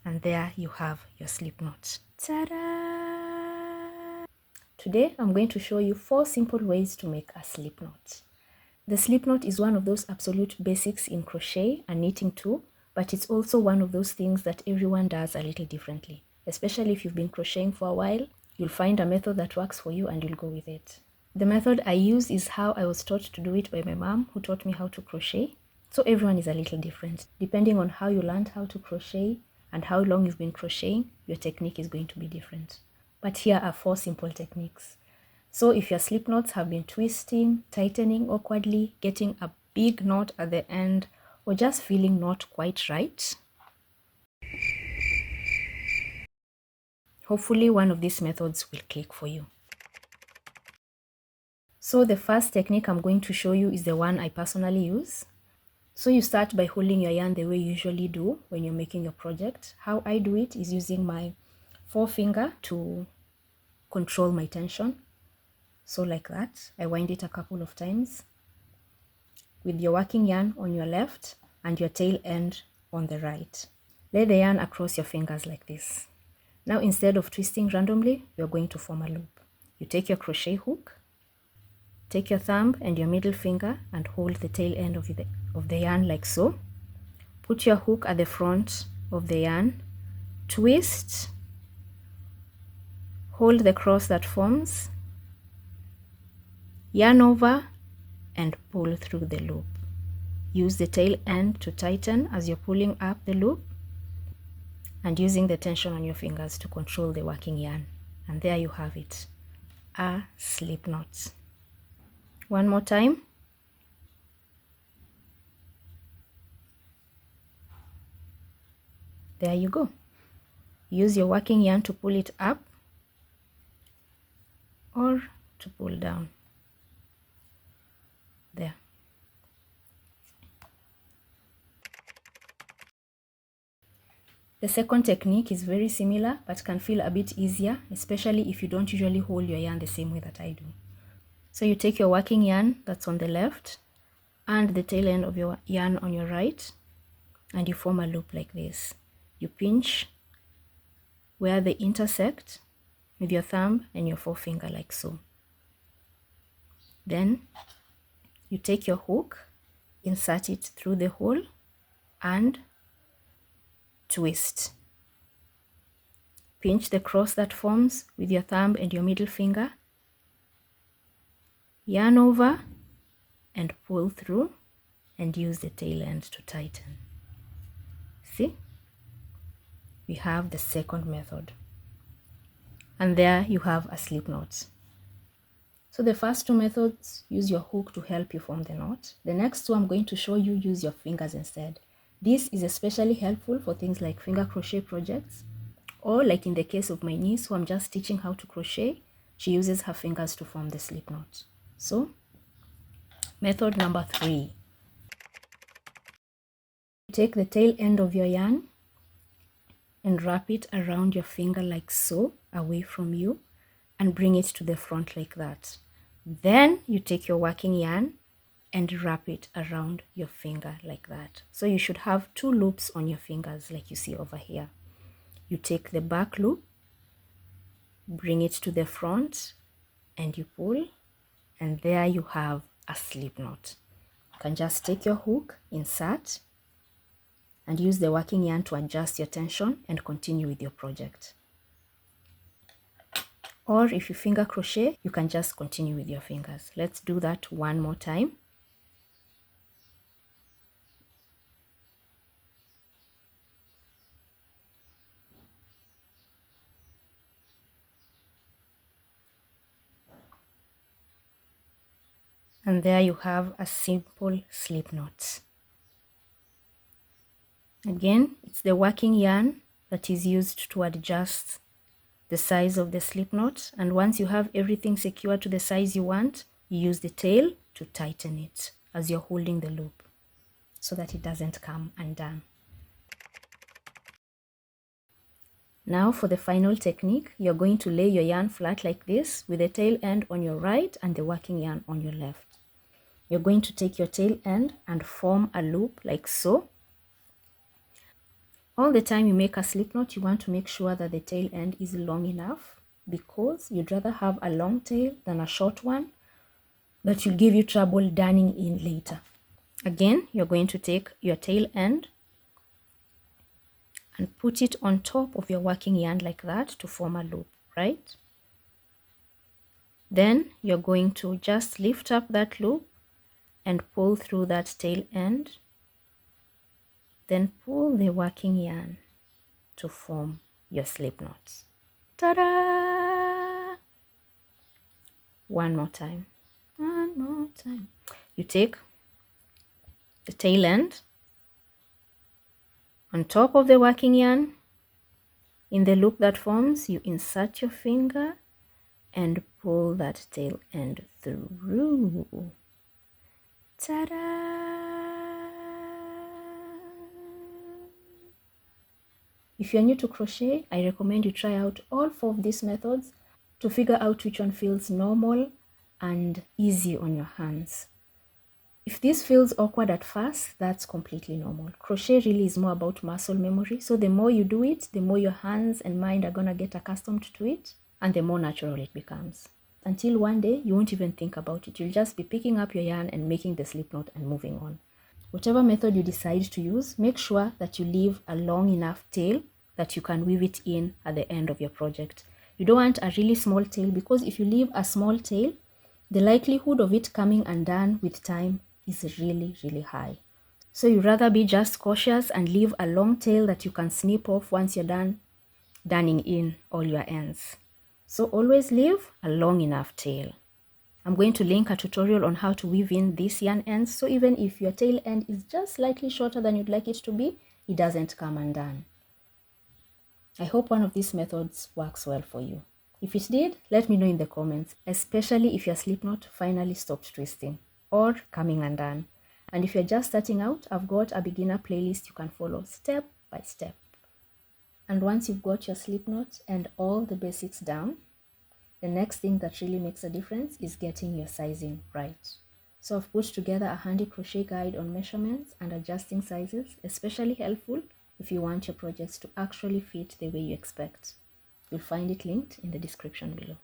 And there you have your slip knot. Ta-da! Today I'm going to show you 4 simple ways to make a slip knot. The slip knot is one of those absolute basics in crochet and knitting too, but it's also one of those things that everyone does a little differently. Especially if you've been crocheting for a while, you'll find a method that works for you and you'll go with it. The method I use is how I was taught to do it by my mom, who taught me how to crochet. So everyone is a little different. Depending on how you learned how to crochet and how long you've been crocheting, your technique is going to be different. But here are 4 simple techniques. So if your slip knots have been twisting, tightening awkwardly, getting a big knot at the end, or just feeling not quite right, hopefully one of these methods will click for you. So the first technique I'm going to show you is the one I personally use. So you start by holding your yarn the way you usually do when you're making your project. How I do it is using my forefinger to control my tension. So like that, I wind it a couple of times with your working yarn on your left and your tail end on the right. Lay the yarn across your fingers like this. Now instead of twisting randomly, you're going to form a loop. You take your crochet hook, take your thumb and your middle finger and hold the tail end of the yarn like so. Put your hook at the front of the yarn, twist, hold the cross that forms, yarn over and pull through the loop. Use the tail end to tighten as you're pulling up the loop and using the tension on your fingers to control the working yarn. And there you have it, a slip knot. One more time. There you go. Use your working yarn to pull it up or to pull down. There. The second technique is very similar but can feel a bit easier, especially if you don't usually hold your yarn the same way that I do. So you take your working yarn that's on the left and the tail end of your yarn on your right and you form a loop like this. You pinch where they intersect with your thumb and your forefinger like so. Then you take your hook, insert it through the hole and twist. Pinch the cross that forms with your thumb and your middle finger. Yarn over and pull through and use the tail end to tighten. See? We have the second method. And there you have a slip knot. So the first 2 methods use your hook to help you form the knot. The next 2 I'm going to show you use your fingers instead. This is especially helpful for things like finger crochet projects, or like in the case of my niece who I'm just teaching how to crochet, she uses her fingers to form the slip knot. So, method number 3. Take the tail end of your yarn and wrap it around your finger like so, away from you, and bring it to the front like that. Then you take your working yarn and wrap it around your finger like that. So you should have 2 loops on your fingers like you see over here. You take the back loop, bring it to the front, and you pull, and there you have a slip knot. You can just take your hook, insert, and use the working yarn to adjust your tension and continue with your project. Or if you finger crochet, you can just continue with your fingers. Let's do that one more time. And there you have a simple slip knot. Again, it's the working yarn that is used to adjust the size of the slip knot, and once you have everything secured to the size you want, you use the tail to tighten it as you're holding the loop so that it doesn't come undone. Now for the final technique, you're going to lay your yarn flat like this with the tail end on your right and the working yarn on your left. You're going to take your tail end and form a loop like so. All the time you make a slip knot, you want to make sure that the tail end is long enough, because you'd rather have a long tail than a short one that will give you trouble darning in later. Again, you're going to take your tail end and put it on top of your working yarn like that to form a loop, right? Then you're going to just lift up that loop and pull through that tail end, then pull the working yarn to form your slip knots. Ta-da! One more time. One more time. You take the tail end on top of the working yarn. In the loop that forms, you insert your finger and pull that tail end through. Ta-da! If you're new to crochet, I recommend you try out all 4 of these methods to figure out which one feels normal and easy on your hands. If this feels awkward at first, that's completely normal. Crochet really is more about muscle memory, so the more you do it, the more your hands and mind are gonna get accustomed to it, and the more natural it becomes. Until one day, you won't even think about it. You'll just be picking up your yarn and making the slip knot and moving on. Whatever method you decide to use, make sure that you leave a long enough tail that you can weave it in at the end of your project. You don't want a really small tail, because if you leave a small tail, the likelihood of it coming undone with time is really, really high. So you'd rather be just cautious and leave a long tail that you can snip off once you're done darning in all your ends. So always leave a long enough tail. I'm going to link a tutorial on how to weave in these yarn ends, so even if your tail end is just slightly shorter than you'd like it to be, it doesn't come undone. I hope one of these methods works well for you. If it did, let me know in the comments, especially if your slip knot finally stopped twisting or coming undone. And if you're just starting out, I've got a beginner playlist you can follow step by step. And once you've got your slip knot and all the basics down, the next thing that really makes a difference is getting your sizing right. So I've put together a handy crochet guide on measurements and adjusting sizes, especially helpful if you want your projects to actually fit the way you expect. You'll find it linked in the description below.